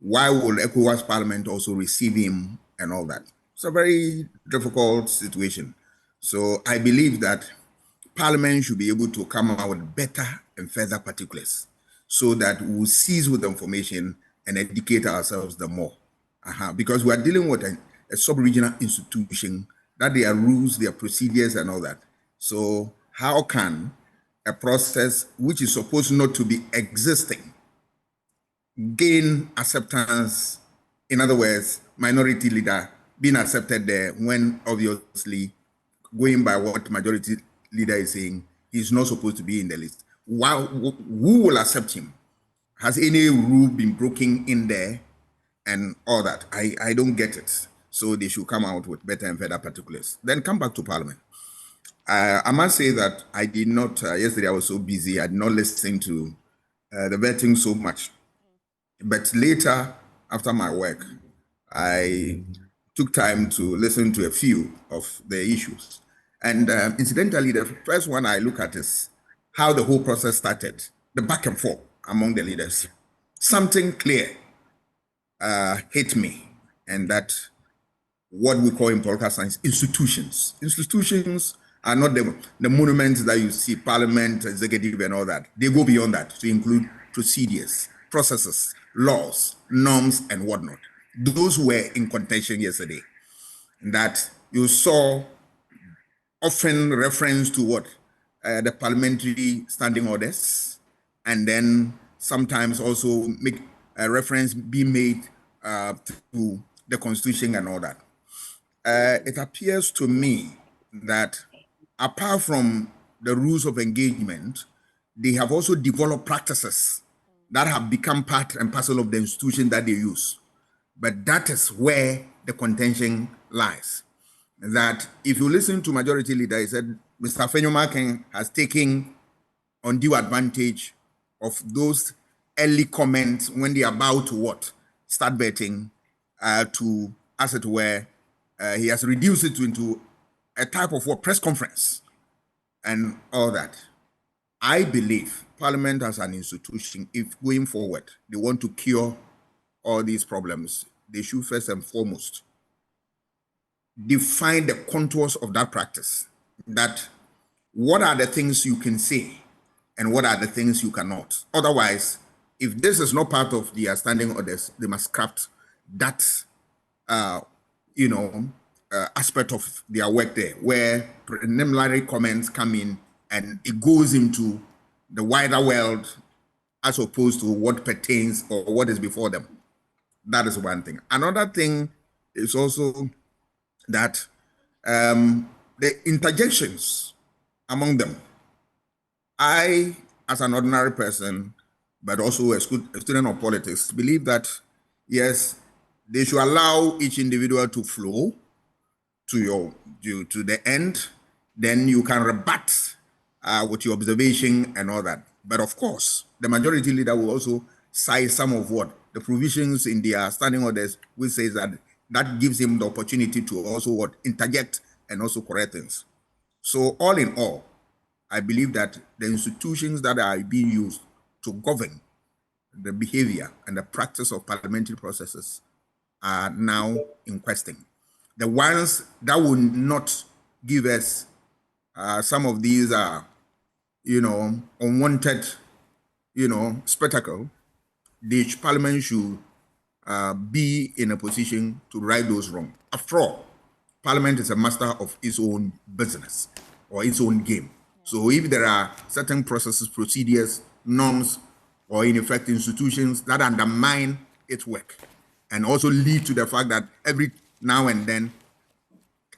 why will ECOWAS Parliament also receive him and all that? It's a very difficult situation. So I believe that Parliament should be able to come out with better and further particulars so that we'll seize with the information and educate ourselves the more. Because we are dealing with a sub-regional institution, that there are rules, there are procedures and all that. So how can a process which is supposed not to be existing gain acceptance? In other words, minority leader being accepted there when obviously going by what majority leader is saying, he's not supposed to be in the list. Who will accept him? Has any rule been broken in there and all that? I don't get it. So they should come out with better and further particulars. Then come back to Parliament. I must say that I did not, yesterday I was so busy, I did not listen to the vetting so much. But later, after my work, I took time to listen to a few of the issues. And incidentally, the first one I look at is how the whole process started, the back and forth among the leaders. Something clear hit me, and that what we call in political science institutions. Institutions are not the monuments that you see, parliament, executive, and all that. They go beyond that to include procedures, processes, laws, norms, and whatnot. Those were in contention yesterday. That you saw often reference to what? The parliamentary standing orders, and then sometimes also make a reference be made to the constitution and all that. It appears to me that apart from the rules of engagement, they have also developed practices that have become part and parcel of the institution that they use. But that is where the contention lies. That if you listen to majority leader, he said, Mr. Fenyomaken has taken undue advantage of those early comments when they are about to what? Start betting to, as it were, he has reduced it into a type of what? Press conference and all that. I believe Parliament as an institution, if going forward, they want to cure all these problems, they should first and foremost define the contours of that practice. That what are the things you can say and what are the things you cannot. Otherwise, if this is not part of the standing orders, they must scrap that, aspect of their work there, where preliminary comments come in and it goes into the wider world as opposed to what pertains or what is before them. That is one thing. Another thing is also that the interjections among them. I, as an ordinary person, but also a student of politics, believe that, yes, they should allow each individual to flow to the end. Then you can rebut with your observation and all that. But of course, the majority leader will also cite some of what the provisions in their standing orders, which says that gives him the opportunity to also what interject and also correct things. So all in all, I believe that the institutions that are being used to govern the behavior and the practice of parliamentary processes are now in question. The ones that will not give us some of these unwanted, spectacle, the parliament should be in a position to right those wrongs. After all, parliament is a master of its own business or its own game. So if there are certain processes, procedures, norms, or in effect institutions that undermine its work and also lead to the fact that every now and then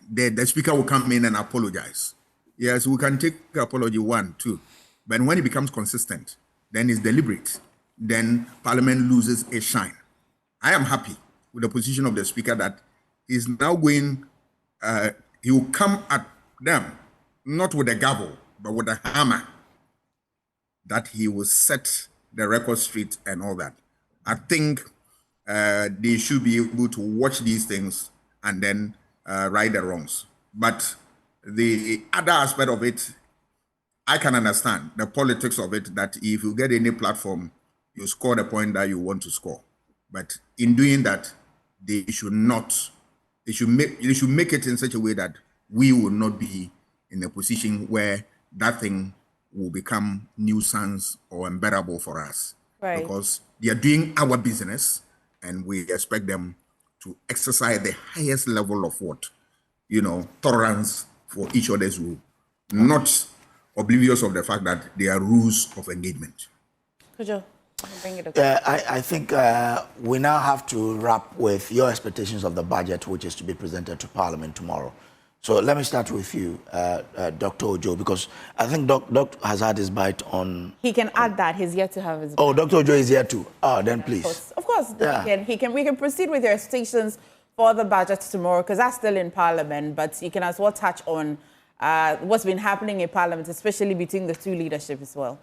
the speaker will come in and apologize. Yes, we can take apology 1, 2, but when it becomes consistent, then it's deliberate, then parliament loses its shine. I am happy with the position of the speaker that he's now going, he will come at them, not with a gavel, but with a hammer, that he will set the record straight and all that. I think they should be able to watch these things and then right the wrongs. But the other aspect of it, I can understand the politics of it, that if you get any platform, you score the point that you want to score. But in doing that, they should make it in such a way that we will not be in a position where that thing will become nuisance or unbearable for us. Right. Because they are doing our business and we expect them to exercise the highest level of tolerance for each other's rule, not oblivious of the fact that there are rules of engagement. Ogbojo, bring it up. I think we now have to wrap with your expectations of the budget, which is to be presented to Parliament tomorrow. So let me start with you, Dr. Ojo, because I think Doc has had his bite on... He can add that. He's yet to have his bite. Oh, Dr. Ojo is here too. Oh, then please. Of course. Yeah. We can proceed with your expectations for the budget tomorrow, because that's still in Parliament, but you can as well touch on what's been happening in Parliament, especially between the two leadership as well.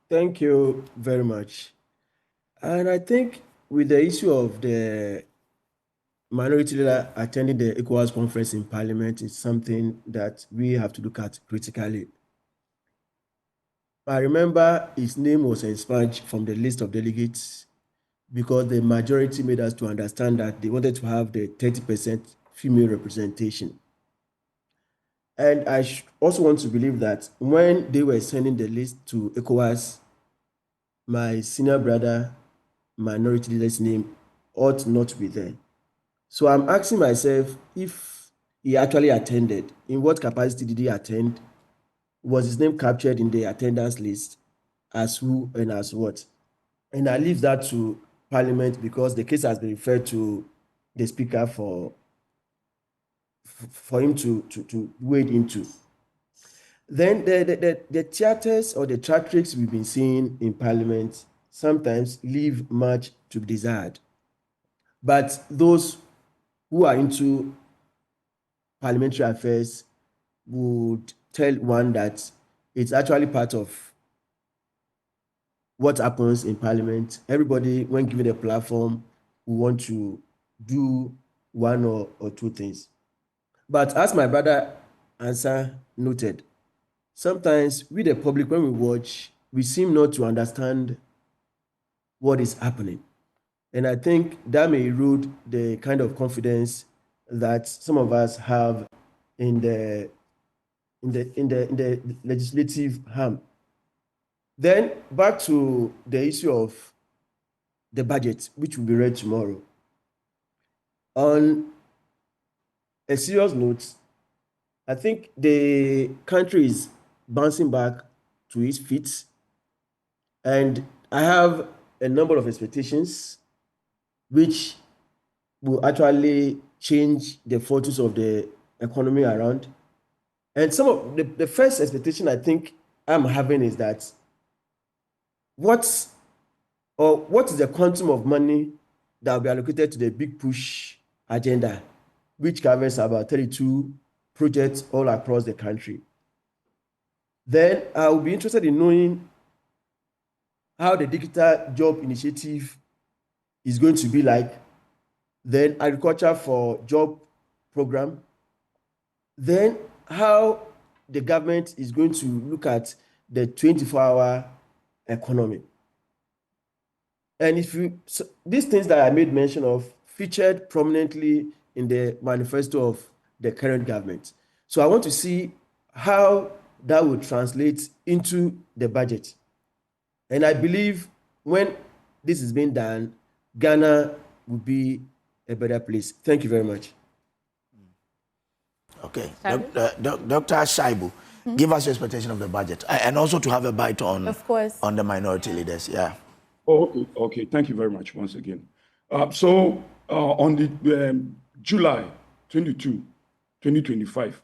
Thank you very much. And I think with the issue of the minority leader attending the ECOWAS conference in Parliament is something that we have to look at critically. I remember his name was expunged from the list of delegates because the majority made us to understand that they wanted to have the 30% female representation. And I also want to believe that when they were sending the list to ECOWAS, my senior brother, minority leader's name ought not to be there. So I'm asking myself if he actually attended. In what capacity did he attend? Was his name captured in the attendance list as who and as what? And I leave that to Parliament because the case has been referred to the Speaker for him to wade into. Then the theaters or the theatrics we've been seeing in Parliament sometimes leave much to be desired. But those who are into parliamentary affairs would tell one that it's actually part of what happens in Parliament. Everybody, when given a platform, will want to do one or two things. But as my brother Answer noted, sometimes we the public, when we watch, we seem not to understand what is happening. And I think that may erode the kind of confidence that some of us have in the legislative arm. Then back to the issue of the budget, which will be read tomorrow. On a serious note, I think the country is bouncing back to its feet, and I have a number of expectations which will actually change the fortunes of the economy around. And some of the first expectation I think I'm having is that what is the quantum of money that will be allocated to the big push agenda, which covers about 32 projects all across the country. Then I will be interested in knowing how the digital job initiative is going to be like, then agriculture for job program, then how the government is going to look at the 24-hour economy. And these things that I made mention of featured prominently in the manifesto of the current government. So I want to see how that will translate into the budget. And I believe when this is being done, Ghana will be a better place. Thank you very much. Okay. Dr. Shaibu, give us your expectation of the budget and also to have a bite on, of course, on the minority leaders. Yeah. Oh, okay. Thank you very much once again. On the July 22, 2025,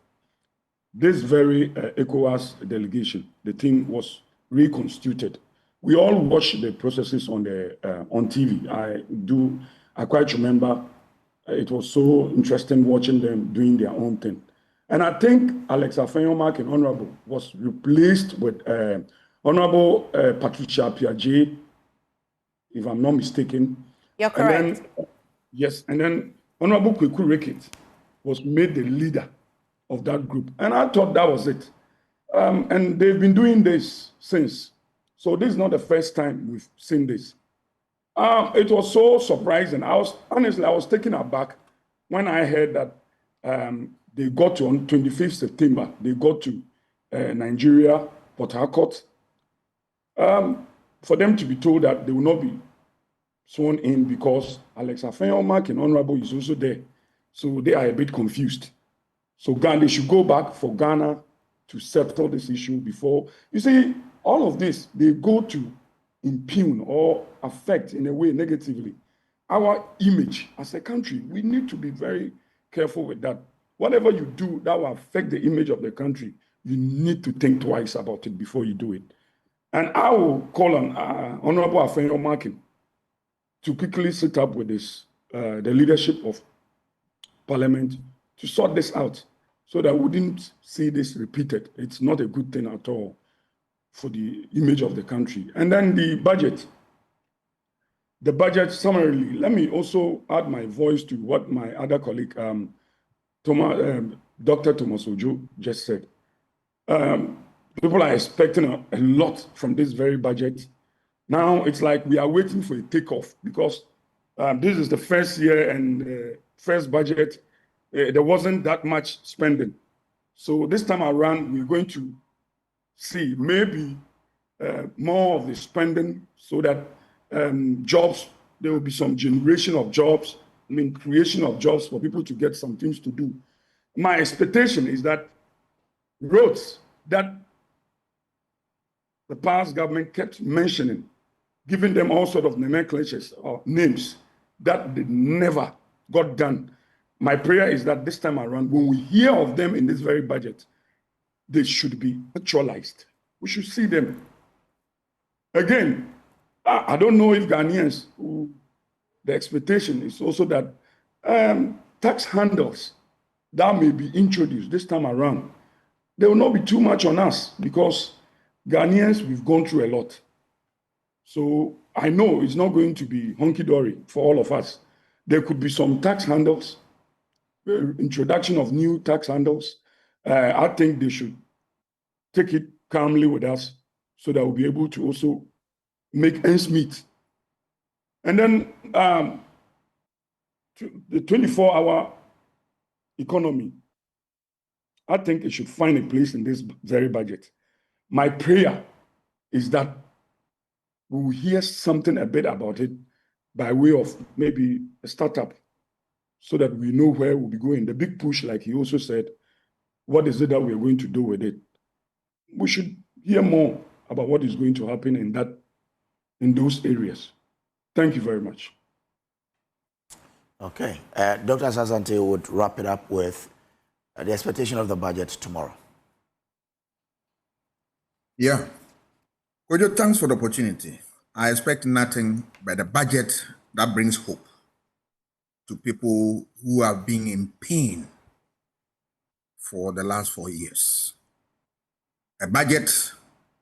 this very ECOWAS delegation, the team was reconstituted. We all watched the processes on TV. I quite remember it was so interesting watching them doing their own thing. And I think Alex Afenyomark and Honorable was replaced with Honorable Patricia Piaget, if I'm not mistaken. You're correct. And then Honorable Kweku Rickett was made the leader of that group. And I thought that was it. And they've been doing this since. So this is not the first time we've seen this. It was so surprising. I was taken aback when I heard that they got to, on 25th September, they got to Nigeria, Port Harcourt, for them to be told that they will not be sworn in because Alex Afenyomark and Honorable is also there. So they are a bit confused. So they should go back for Ghana to settle this issue before. You see, all of this, they go to impugn or affect in a way negatively our image as a country. We need to be very careful with that. Whatever you do that will affect the image of the country, you need to think twice about it before you do it. And I will call on Honorable Afenyomark to quickly sit up with this, the leadership of Parliament to sort this out. so that we wouldn't see this repeated. It's not a good thing at all for the image of the country. And then the budget. The budget, summarily, let me also add my voice to what my other colleague, Dr. Thomas Ojo, just said. People are expecting a lot from this very budget. Now it's like we are waiting for a takeoff because this is the first year and first budget. There wasn't that much spending. So this time around, we're going to see maybe more of the spending so that jobs, there will be some generation of jobs, creation of jobs for people to get some things to do. My expectation is that roads that the past government kept mentioning, giving them all sort of nomenclatures or names that they never got done. My prayer is that this time around, when we hear of them in this very budget, they should be actualized. We should see them. Again, I don't know if Ghanaians, the expectation is also that tax handles that may be introduced this time around, they will not be too much on us because Ghanaians, we've gone through a lot. So I know it's not going to be hunky-dory for all of us. There could be some tax handles, introduction of new tax handles. I think they should take it calmly with us so that we'll be able to also make ends meet. And then the 24-hour economy, I think it should find a place in this very budget. My prayer is that we will hear something a bit about it by way of maybe a startup so that we know where we'll be going. The big push, like he also said, what is it that we're going to do with it? We should hear more about what is going to happen in those areas. Thank you very much. Okay. Dr. Asante would wrap it up with the expectation of the budget tomorrow. Yeah. Kojo, thanks for the opportunity. I expect nothing but a budget that brings hope to people who have been in pain for the last 4 years. A budget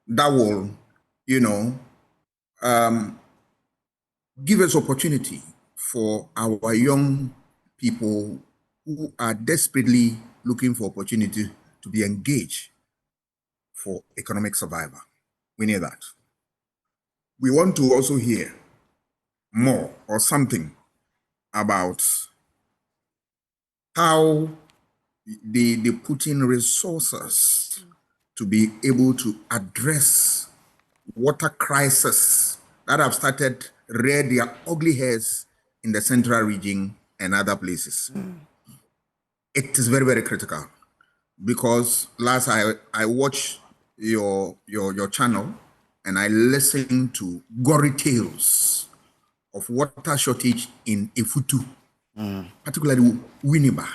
that will, give us opportunity for our young people who are desperately looking for opportunity to be engaged for economic survival. We need that. We want to also hear more or something about how they put in resources to be able to address water crisis that have started rear their ugly heads in the central region and other places. It is very, very critical because last I watched your channel and I listened to gory tales of water shortage in Efutu, particularly Winneba.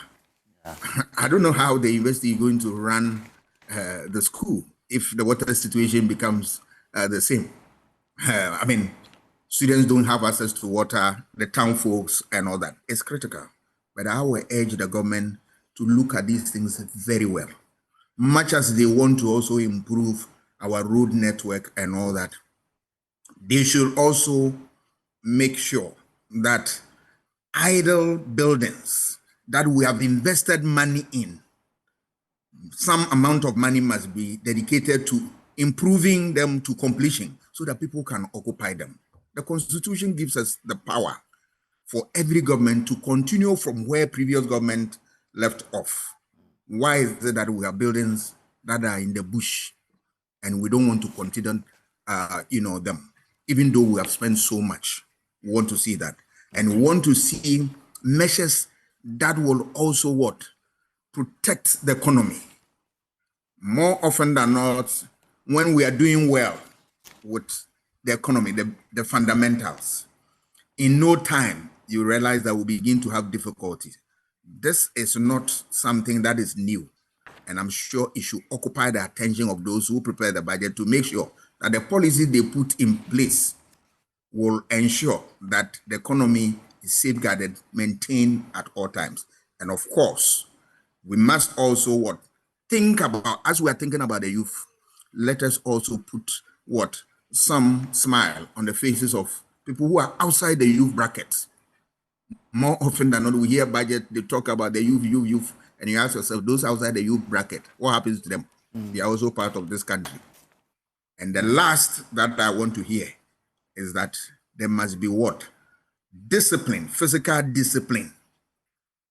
Yeah. I don't know how the university is going to run the school if the water situation becomes the same. Students don't have access to water, the town folks and all that. It's critical. But I will urge the government to look at these things very well. Much as they want to also improve our road network and all that, they should also make sure that idle buildings that we have invested money in, some amount of money must be dedicated to improving them to completion so that people can occupy them. The Constitution gives us the power for every government to continue from where previous government left off. Why is it that we have buildings that are in the bush and we don't want to continue, them, even though we have spent so much? We want to see that. And we want to see measures that will also protect the economy. More often than not, when we are doing well with the economy, the fundamentals, in no time, you realize that we begin to have difficulties. This is not something that is new. And I'm sure it should occupy the attention of those who prepare the budget to make sure that the policies they put in place will ensure that the economy is safeguarded, maintained at all times. And of course, we must also what? Think about, as we are thinking about the youth, let us also put what? Some smile on the faces of people who are outside the youth brackets. More often than not, we hear budget, they talk about the youth, and you ask yourself, those outside the youth bracket, what happens to them? They are also part of this country. And the last that I want to hear is that there must be what? Discipline, physical discipline.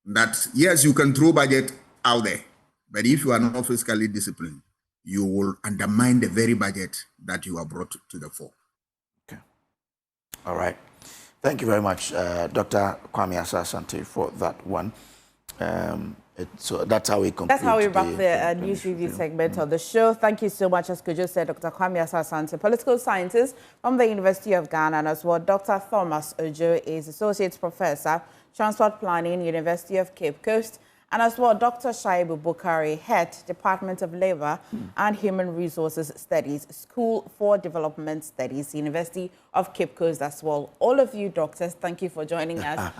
That, yes, you can throw budget out there, but if you are not physically disciplined, you will undermine the very budget that you have brought to the fore. Okay. All right. Thank you very much, Dr. Kwame Asah-Asante, for that one. So that's how we conclude. That's how we wrap the news review segment of the show. Thank you so much, as Ogbojo said, Dr. Kwame Asah-Asante, political scientist from the University of Ghana, and as well, Dr. Thomas Ojo is Associate Professor, Transport Planning, University of Cape Coast, and as well, Dr. Shaibu Bukari, Head, Department of Labor and Human Resources Studies, School for Development Studies, University of Cape Coast as well. All of you doctors, thank you for joining us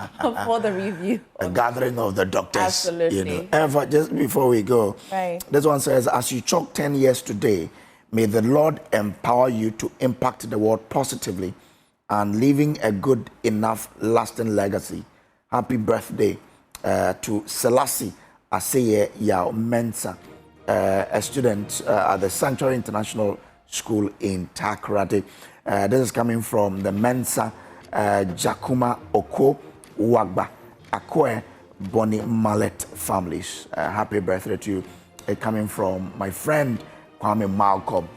for the review. A gathering of the doctors. Absolutely. Just before we go, right. This one says, as you chalk 10 years today, may the Lord empower you to impact the world positively and leaving a good enough lasting legacy. Happy birthday to Selassie Aseye Yao Mensa, a student at the Sanctuary International School in Takoradi. This is coming from the Mensa Jakuma Oko Wagba Akwe Boni Mallet families. Happy birthday to you. Coming from my friend Kwame Malcolm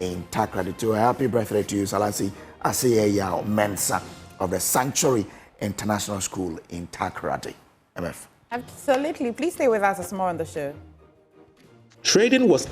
in Takoradi. So happy birthday to you, Selassie Aseye Yao Mensa of the Sanctuary International School in Takoradi. MF. Absolutely. Please stay with us. There's more on the show. Trading was